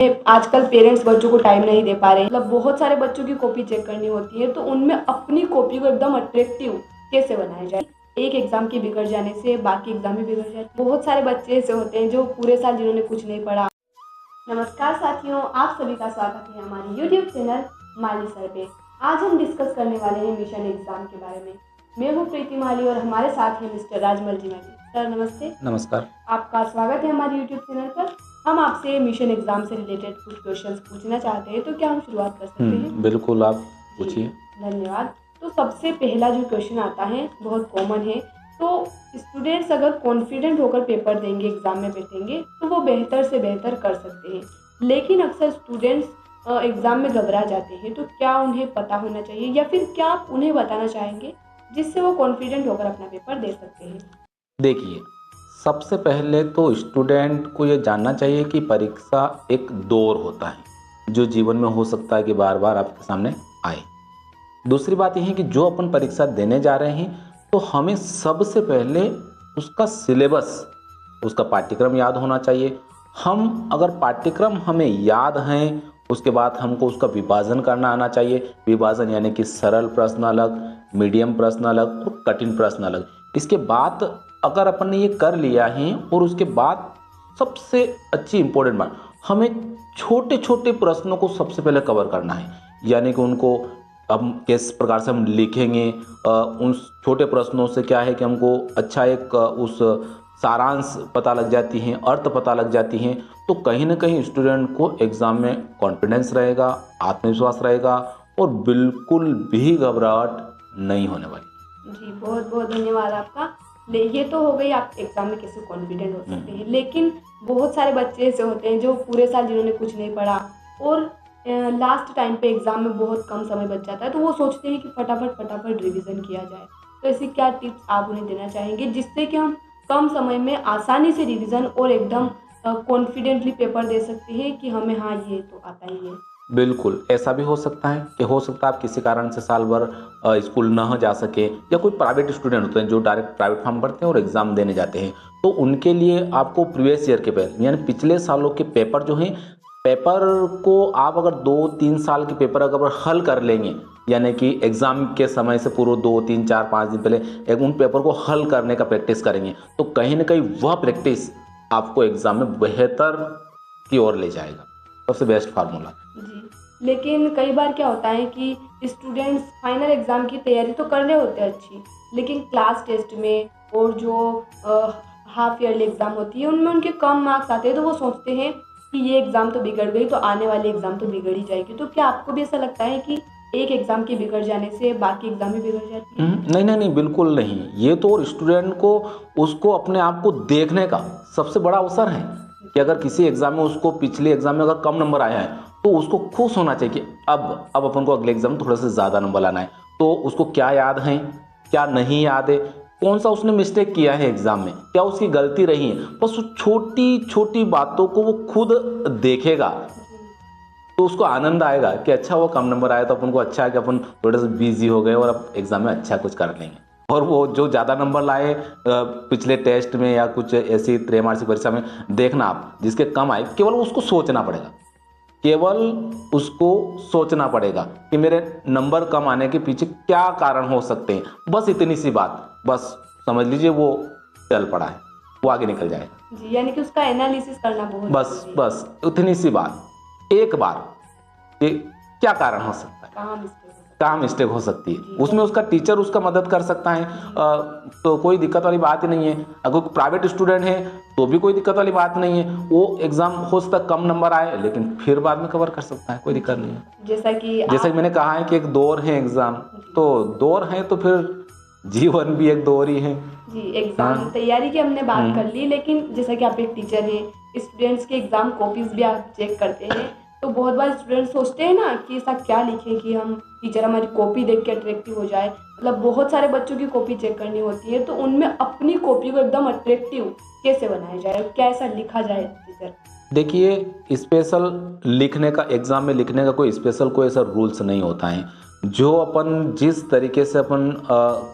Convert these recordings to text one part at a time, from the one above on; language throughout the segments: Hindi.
आजकल पेरेंट्स बच्चों को टाइम नहीं दे पा रहे हैं, मतलब बहुत सारे बच्चों की कॉपी चेक करनी होती है, तो उनमें अपनी कॉपी को एकदम अट्रैक्टिव कैसे बनाया जाए। एक एग्जाम के बिगड़ जाने से बाकी एग्जाम भी बिगड़ जाते हैं। बहुत सारे बच्चे ऐसे होते हैं जो पूरे साल जिन्होंने कुछ नहीं पढ़ा। नमस्कार साथियों, आप सभी का स्वागत है हमारे YouTube चैनल माली सर पे। आज हम डिस्कस करने वाले हैं मिशन एग्जाम के बारे में। मैं हूँ प्रीति माली और हमारे साथ हैं मिस्टर राजमल जी माली। सर नमस्ते। नमस्कार। आपका स्वागत है हमारे YouTube चैनल पर। हम आपसे मिशन एग्जाम से रिलेटेड कुछ क्वेश्चंस पूछना चाहते हैं, तो क्या हम शुरुआत कर सकते हैं? बिल्कुल, आप पूछिए। धन्यवाद। तो सबसे पहला जो क्वेश्चन आता है बहुत कॉमन है। तो स्टूडेंट्स अगर कॉन्फिडेंट होकर पेपर देंगे, एग्जाम में बैठेंगे, तो वो बेहतर से बेहतर कर सकते हैं। लेकिन अक्सर स्टूडेंट्स एग्जाम में घबरा जाते हैं, तो क्या उन्हें पता होना चाहिए या फिर क्या आप उन्हें बताना चाहेंगे जिससे वो कॉन्फिडेंट होकर अपना पेपर दे सकते हैं? देखिए, सबसे पहले तो स्टूडेंट को ये जानना चाहिए कि परीक्षा एक दौर होता है जो जीवन में हो सकता है कि बार बार आपके सामने आए। दूसरी बात यह है कि जो अपन परीक्षा देने जा रहे हैं तो हमें सबसे पहले उसका सिलेबस, उसका पाठ्यक्रम याद होना चाहिए। हम अगर पाठ्यक्रम हमें याद हैं, उसके बाद हमको उसका विभाजन करना आना चाहिए। विभाजन यानी कि सरल प्रश्न अलग, मीडियम प्रश्न अलग और कठिन प्रश्न अलग। इसके बाद अगर अपन ने ये कर लिया है और उसके बाद सबसे अच्छी इंपॉर्टेंट बात, हमें छोटे छोटे प्रश्नों को सबसे पहले कवर करना है। यानी कि उनको हम किस प्रकार से हम लिखेंगे, उन छोटे प्रश्नों से क्या है कि हमको अच्छा एक उस सारांश पता लग जाती हैं, अर्थ पता लग जाती हैं। तो कहीं ना कहीं स्टूडेंट को एग्ज़ाम में कॉन्फिडेंस रहेगा, आत्मविश्वास रहेगा और बिल्कुल भी घबराहट नहीं होने वाली। जी बहुत बहुत धन्यवाद आपका। ये तो हो गई आप एग्जाम में कैसे कॉन्फिडेंट हो सकते हैं। लेकिन बहुत सारे बच्चे ऐसे होते हैं जो पूरे साल जिन्होंने कुछ नहीं पढ़ा और लास्ट टाइम पे एग्जाम में बहुत कम समय बच जाता है, तो वो सोचते हैं कि फटाफट रिवीजन किया जाए। तो ऐसी क्या टिप्स आप उन्हें देना चाहेंगे जिससे कि हम कम समय में आसानी से रिवीजन और एकदम कॉन्फिडेंटली पेपर दे सकते हैं कि हमें हाँ ये तो आता ही है। बिल्कुल, ऐसा भी हो सकता है कि हो सकता है आप किसी कारण से साल भर स्कूल न जा सके, या कोई प्राइवेट स्टूडेंट होते हैं जो डायरेक्ट प्राइवेट फॉर्म भरते हैं और एग्ज़ाम देने जाते हैं। तो उनके लिए आपको प्रीवियस ईयर के पेपर यानी पिछले सालों के पेपर जो हैं, पेपर को आप अगर 2-3 साल के पेपर अगर हल कर लेंगे, यानी कि एग्ज़ाम के समय से पूर्व 2-3-4-5 दिन पहले एक उन पेपर को हल करने का प्रैक्टिस करेंगे, तो कहीं ना कहीं वह प्रैक्टिस आपको एग्ज़ाम में बेहतर की ओर ले जाएगा। सबसे बेस्ट फार्मूला। जी, लेकिन कई बार क्या होता है कि स्टूडेंट्स फाइनल एग्ज़ाम की तैयारी तो कर रहे होते हैं अच्छी, लेकिन क्लास टेस्ट में और जो हाफ ईयरली एग्ज़ाम होती है उनमें उनके कम मार्क्स आते हैं, तो वो सोचते हैं कि ये एग्ज़ाम तो बिगड़ गई, तो आने वाली एग्ज़ाम तो बिगड़ ही जाएगी। तो क्या आपको भी ऐसा लगता है कि एक एग्ज़ाम के बिगड़ जाने से बाकी एग्ज़ाम भी बिगड़ जाती है? नहीं नहीं नहीं, बिल्कुल नहीं। ये तो स्टूडेंट को उसको अपने आप को देखने का सबसे बड़ा अवसर है कि अगर किसी एग्जाम में उसको पिछले एग्जाम में अगर कम नंबर आया है तो उसको खुश होना चाहिए कि अब अपन को अगले एग्जाम में थोड़ा सा ज़्यादा नंबर लाना है। तो उसको क्या याद है, क्या नहीं याद है, कौन सा उसने मिस्टेक किया है एग्जाम में, क्या उसकी गलती रही है, बस उस छोटी छोटी बातों को वो खुद देखेगा तो उसको आनंद आएगा कि अच्छा वो कम नंबर आया तो अपन को अच्छा है कि अपन थोड़े से बिजी हो गए और अब एग्जाम में अच्छा कुछ कर लेंगे। और वो जो ज़्यादा नंबर लाए पिछले टेस्ट में या कुछ ऐसी त्रैमासिक परीक्षा में, देखना आप जिसके कम आए, केवल उसको सोचना पड़ेगा, केवल उसको सोचना पड़ेगा कि मेरे नंबर कम आने के पीछे क्या कारण हो सकते हैं। बस इतनी सी बात, बस समझ लीजिए वो चल पड़ा है, वो आगे निकल जाएगा। जी, यानी कि उसका एनालिसिस करना बहुत बस जरूरी है। बस उतनी सी बात, एक बार कि क्या कारण हो सकता है, कहाँ मिस्टेक हो सकती है, उसमें उसका टीचर उसका मदद कर सकता है। तो कोई दिक्कत वाली बात ही नहीं है। अगर प्राइवेट स्टूडेंट है तो भी कोई दिक्कत वाली बात नहीं है, वो एग्जाम हो सकता कम नंबर आए लेकिन फिर बाद में कवर कर सकता है, कोई दिक्कत नहीं है। जैसा कि मैंने कहा है कि एक दौर है एग्जाम, तो दौर है तो फिर जीवन भी एक दौर ही है। जी, एग्जाम तैयारी की हमने बात कर ली, लेकिन जैसा कि आप एक टीचर हैं, स्टूडेंट्स के एग्जाम कॉपीज भी आप चेक करते हैं, तो बहुत बार स्टूडेंट्स सोचते हैं ना कि ऐसा क्या लिखें कि हम टीचर हमारी कॉपी देख के अट्रैक्टिव हो जाए। मतलब बहुत सारे बच्चों की कॉपी चेक करनी होती है, तो उनमें अपनी कॉपी को एकदम अट्रैक्टिव कैसे बनाया जाए, क्या ऐसा लिखा जाए टीचर? देखिए, स्पेशल लिखने का, एग्ज़ाम में लिखने का कोई स्पेशल कोई ऐसा रूल्स नहीं होता है। जो अपन जिस तरीके से अपन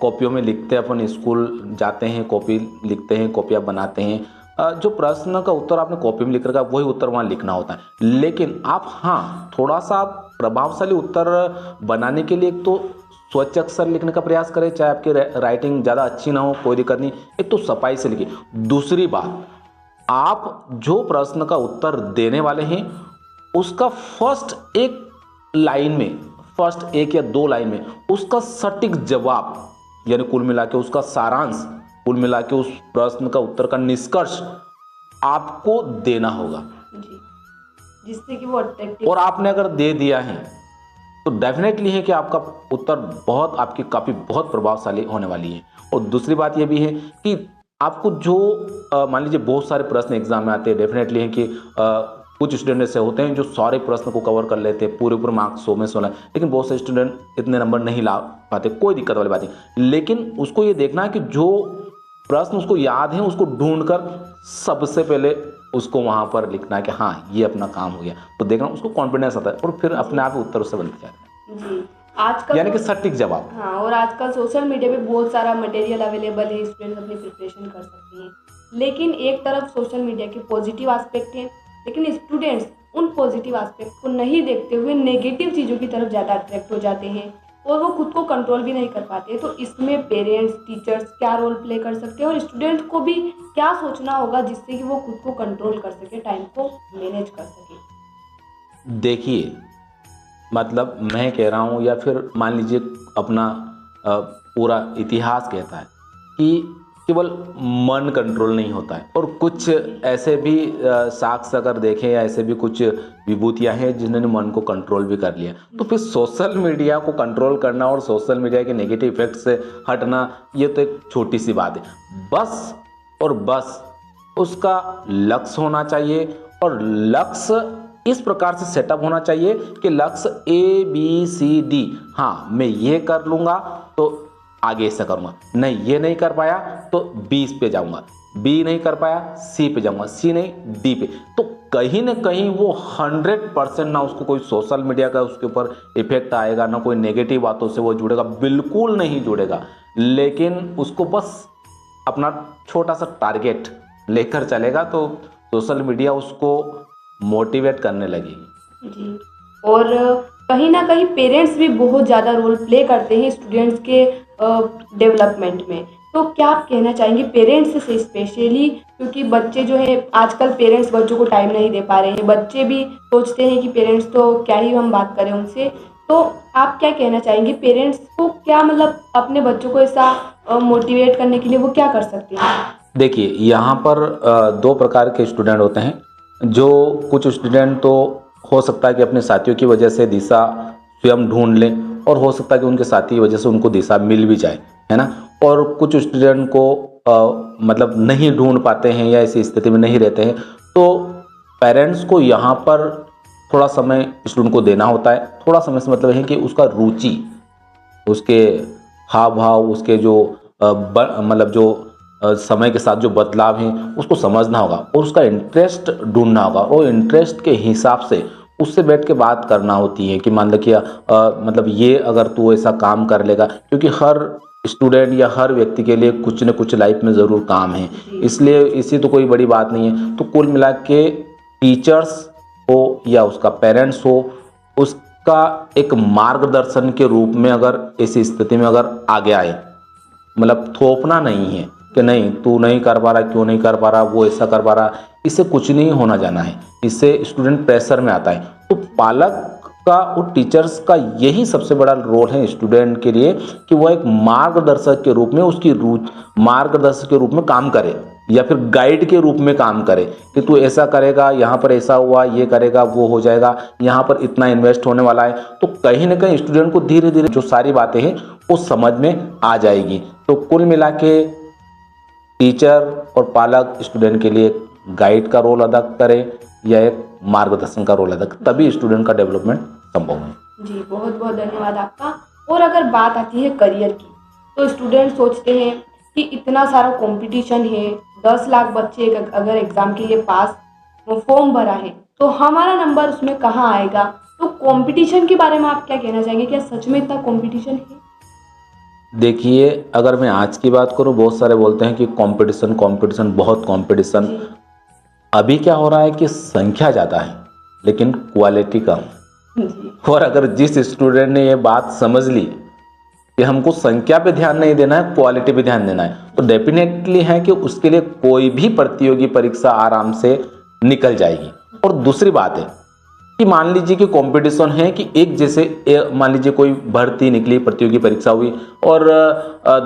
कॉपियों में लिखते हैं, अपन स्कूल जाते हैं कॉपी लिखते हैं, कॉपियाँ बनाते हैं, जो प्रश्न का उत्तर आपने कॉपी में लिख रखा है वही उत्तर वहाँ लिखना होता है। लेकिन आप हाँ थोड़ा सा प्रभावशाली उत्तर बनाने के लिए एक तो स्वच्छ अक्षर लिखने का प्रयास करें, चाहे आपकी राइटिंग ज़्यादा अच्छी ना हो कोई दिक्कत नहीं, एक तो सफाई से लिखिए। दूसरी बात, आप जो प्रश्न का उत्तर देने वाले हैं उसका फर्स्ट एक लाइन में, फर्स्ट एक या दो लाइन में उसका सटीक जवाब, यानी कुल मिला के उसका सारांश, कुल मिला के उस प्रश्न का उत्तर का निष्कर्ष आपको देना होगा जी, जिससे कि वो अट्रैक्टिव। और आपने अगर दे दिया है तो डेफिनेटली है कि आपका उत्तर बहुत, आपकी कॉपी बहुत प्रभावशाली होने वाली है। और दूसरी बात यह भी है कि आपको जो मान लीजिए बहुत सारे प्रश्न एग्जाम में आते हैं, डेफिनेटली है कि कुछ स्टूडेंट ऐसे होते हैं जो सारे प्रश्न को कवर कर लेते हैं, पूरे मार्क्स 100 में 16, लेकिन बहुत से स्टूडेंट इतने नंबर नहीं ला पाते, कोई दिक्कत वाली बात नहीं। लेकिन उसको ये देखना है कि जो प्रश्न उसको याद है उसको ढूंढकर सबसे पहले उसको वहां पर लिखना है कि हाँ ये अपना काम हो गया, तो देखना उसको कॉन्फिडेंस आता है और फिर अपने आप उत्तर उससे बनते जाते हैं। जी, आजकल यानी कि सटीक जवाब। हाँ, और आजकल सोशल मीडिया पे बहुत सारा मटेरियल अवेलेबल है, स्टूडेंट्स अपनी प्रिपरेशन कर सकते हैं। लेकिन एक तरफ सोशल मीडिया के पॉजिटिव एस्पेक्ट हैं, लेकिन स्टूडेंट्स उन पॉजिटिव एस्पेक्ट को नहीं देखते हुए नेगेटिव चीज़ों की तरफ ज़्यादा अट्रैक्ट हो जाते हैं और वो खुद को कंट्रोल भी नहीं कर पाते। तो इसमें पेरेंट्स, टीचर्स क्या रोल प्ले कर सकते हैं और स्टूडेंट को भी क्या सोचना होगा जिससे कि वो खुद को कंट्रोल कर सके, टाइम को मैनेज कर सके? देखिए, मतलब मैं कह रहा हूँ या फिर मान लीजिए अपना पूरा इतिहास कहता है कि केवल मन कंट्रोल नहीं होता है, और कुछ ऐसे भी साक्ष्य अगर देखें या ऐसे भी कुछ विभूतियाँ हैं जिन्होंने मन को कंट्रोल भी कर लिया। तो फिर सोशल मीडिया को कंट्रोल करना और सोशल मीडिया के नेगेटिव इफेक्ट से हटना ये तो एक छोटी सी बात है। बस और बस उसका लक्ष्य होना चाहिए, और लक्ष्य इस प्रकार से सेटअप होना चाहिए कि लक्ष्य ABCD, हाँ मैं ये कर लूँगा तो आगे ऐसा करूँगा, नहीं ये नहीं कर पाया तो B पे जाऊँगा, B नहीं कर पाया C पे जाऊँगा, C नहीं D पे। तो कहीं ना कहीं वो 100% ना उसको कोई सोशल मीडिया का उसके ऊपर इफेक्ट आएगा, ना कोई नेगेटिव बातों से वो जुड़ेगा, बिल्कुल नहीं जुड़ेगा। लेकिन उसको बस अपना छोटा सा टारगेट लेकर चलेगा तो सोशल मीडिया उसको मोटिवेट करने लगेगी। जी, और कहीं ना कहीं पेरेंट्स भी बहुत ज़्यादा रोल प्ले करते हैं स्टूडेंट्स के डेवलपमेंट में। तो क्या आप कहना चाहेंगे पेरेंट्स से स्पेशली, क्योंकि बच्चे जो है आजकल पेरेंट्स बच्चों को टाइम नहीं दे पा रहे हैं, बच्चे भी सोचते हैं कि पेरेंट्स तो क्या ही हम बात करें उनसे। तो आप क्या कहना चाहेंगे पेरेंट्स को, क्या मतलब अपने बच्चों को ऐसा मोटिवेट करने के लिए वो क्या कर सकते हैं? देखिए, यहाँ पर दो प्रकार के स्टूडेंट होते हैं। जो कुछ स्टूडेंट तो हो सकता है कि अपने साथियों की वजह से दिशा स्वयं ढूंढ लें, और हो सकता है कि उनके साथी की वजह से उनको दिशा मिल भी जाए, है ना। और कुछ स्टूडेंट को मतलब नहीं ढूंढ पाते हैं या ऐसी स्थिति में नहीं रहते हैं, तो पेरेंट्स को यहाँ पर थोड़ा समय स्टूडेंट को देना होता है। थोड़ा समय से मतलब है कि उसका रुचि, उसके हाव भाव, उसके जो मतलब जो समय के साथ जो बदलाव हैं उसको समझना होगा और उसका इंटरेस्ट ढूंढना होगा, और इंटरेस्ट के हिसाब से उससे बैठ के बात करना होती है कि मान लो कि मतलब ये अगर तू ऐसा काम कर लेगा, क्योंकि हर स्टूडेंट या हर व्यक्ति के लिए कुछ न कुछ लाइफ में ज़रूर काम है, इसलिए इसी तो कोई बड़ी बात नहीं है। तो कुल मिला के टीचर्स हो या उसका पेरेंट्स हो, उसका एक मार्गदर्शन के रूप में अगर ऐसी स्थिति में अगर आगे आए, मतलब थोपना नहीं है कि नहीं तू नहीं कर पा रहा, क्यों नहीं कर पा रहा, वो ऐसा कर पा रहा, इससे कुछ नहीं होना जाना है, इससे स्टूडेंट प्रेशर में आता है। तो पालक का और टीचर्स का यही सबसे बड़ा रोल है स्टूडेंट के लिए कि वह एक मार्गदर्शक के रूप में, उसकी मार्गदर्शक के रूप में काम करे, या फिर गाइड के रूप में काम करे कि तू ऐसा करेगा, यहाँ पर ऐसा हुआ, ये करेगा वो हो जाएगा, यहाँ पर इतना इन्वेस्ट होने वाला है। तो कहीं ना कहीं स्टूडेंट को धीरे धीरे जो सारी बातें हैं वो समझ में आ जाएगी। तो कुल मिला के टीचर और पालक स्टूडेंट के लिए गाइड का रोल अदा करे या एक मार्गदर्शन का रोल अदा करे, तभी स्टूडेंट का डेवलपमेंट संभव है। जी, बहुत बहुत धन्यवाद आपका। और अगर बात आती है करियर की, तो स्टूडेंट सोचते हैं कि इतना सारा कंपटीशन है, 10 लाख बच्चे अगर एग्ज़ाम के लिए पास फॉर्म भरा है तो हमारा नंबर उसमें कहाँ आएगा? तो कंपटीशन के बारे में आप क्या कहना चाहेंगे? क्या सच में इतना कंपटीशन है? देखिए, अगर मैं आज की बात करूं, बहुत सारे बोलते हैं कि कंपटीशन कंपटीशन, बहुत कंपटीशन। जी अभी क्या हो रहा है कि संख्या ज़्यादा है लेकिन क्वालिटी कम। जी और अगर जिस स्टूडेंट ने ये बात समझ ली कि हमको संख्या पे ध्यान नहीं देना है, क्वालिटी पे ध्यान देना है, तो डेफिनेटली है कि उसके लिए कोई भी प्रतियोगी परीक्षा आराम से निकल जाएगी। और दूसरी बात है कि मान लीजिए कि कंपटीशन है कि एक जैसे मान लीजिए कोई भर्ती निकली, प्रतियोगी परीक्षा हुई और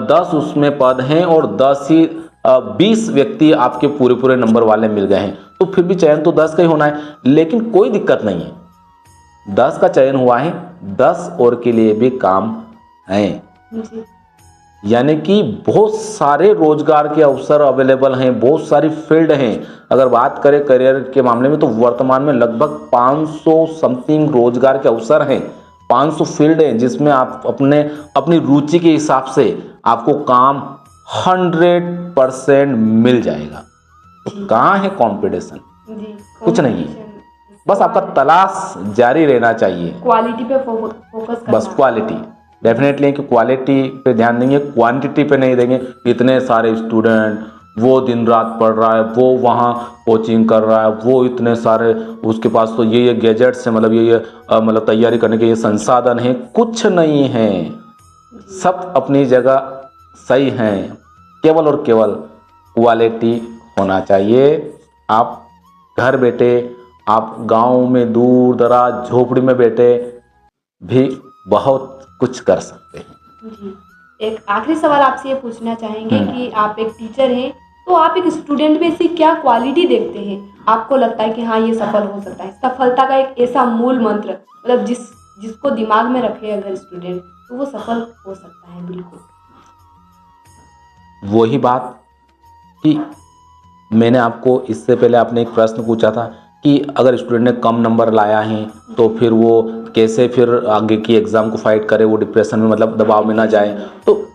10 उसमें पद हैं और 10 ही 20 व्यक्ति आपके पूरे पूरे नंबर वाले मिल गए हैं, तो फिर भी चयन तो 10 का ही होना है। लेकिन कोई दिक्कत नहीं है, 10 का चयन हुआ है, 10 और के लिए भी काम है। जी यानी कि बहुत सारे रोजगार के अवसर अवेलेबल हैं, बहुत सारी फील्ड हैं। अगर बात करें करियर के मामले में तो वर्तमान में लगभग 500 समथिंग रोजगार के अवसर हैं, 500 फील्ड हैं जिसमें आप अपनी रुचि के हिसाब से आपको काम 100% मिल जाएगा। तो कहाँ है कंपटीशन? जी कुछ नहीं है, बस आपका तलाश जारी रहना चाहिए। क्वालिटी पे फोकस करना, बस क्वालिटी डेफिनेटली कि क्वालिटी पे ध्यान देंगे, क्वांटिटी पे नहीं देंगे। इतने सारे स्टूडेंट, वो दिन रात पढ़ रहा है, वो वहाँ कोचिंग कर रहा है, वो इतने सारे, उसके पास तो ये गैजेट्स है, मतलब ये मतलब तैयारी करने के ये संसाधन है, कुछ नहीं है। सब अपनी जगह सही हैं, केवल और केवल क्वालिटी होना चाहिए। आप घर बैठे, आप गांव में दूर दराज झोपड़ी में बैठे भी बहुत कुछ कर सकते हैं। जी एक आखिरी सवाल आपसे ये पूछना चाहेंगे कि आप एक टीचर हैं, तो आप एक स्टूडेंट में ऐसी क्या क्वालिटी देखते हैं, आपको लगता है कि हाँ ये सफल हो सकता है? सफलता का एक ऐसा मूल मंत्र, मतलब जिसको दिमाग में रखे अगर स्टूडेंट, तो वो सफल हो सकता है बिल्कुल। वही बात कि मैंने आपको इससे पहले आपने एक प्रश्न पूछा था कि अगर स्टूडेंट ने कम नंबर लाया है तो फिर वो कैसे फिर आगे की एग्ज़ाम को फाइट करे, वो डिप्रेशन में मतलब दबाव में ना जाए। तो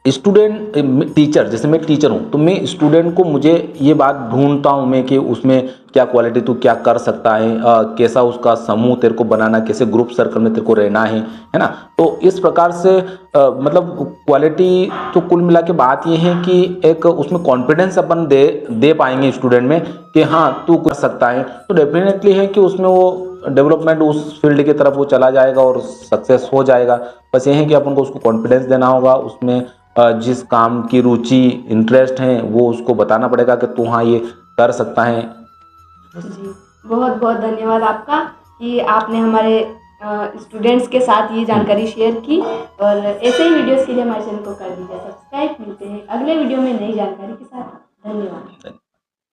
स्टूडेंट टीचर, जैसे मैं टीचर हूँ तो मैं स्टूडेंट को, मुझे ये बात ढूंढता हूँ मैं कि उसमें क्या क्वालिटी, तू क्या कर सकता है, कैसा उसका समूह तेरे को बनाना, कैसे ग्रुप सर्कल में तेरे को रहना है ना। तो इस प्रकार से मतलब क्वालिटी तो कुल मिला के बात ये है कि एक उसमें कॉन्फिडेंस अपन दे पाएंगे स्टूडेंट में कि हाँ तू कर सकता है, तो डेफिनेटली है कि उसमें वो डेवलपमेंट उस फील्ड की तरफ वो चला जाएगा और सक्सेस हो जाएगा। बस ये है कि अपन को उसको कॉन्फिडेंस देना होगा, उसमें जिस काम की रुचि इंटरेस्ट है वो उसको बताना पड़ेगा कि तू हाँ ये कर सकता है। जी बहुत बहुत धन्यवाद आपका कि आपने हमारे स्टूडेंट्स के साथ ये जानकारी शेयर की, और ऐसे ही वीडियोस के लिए हमारे चैनल को कर दीजिए सब्सक्राइब। मिलते हैं अगले वीडियो में नई जानकारी के साथ। धन्यवाद।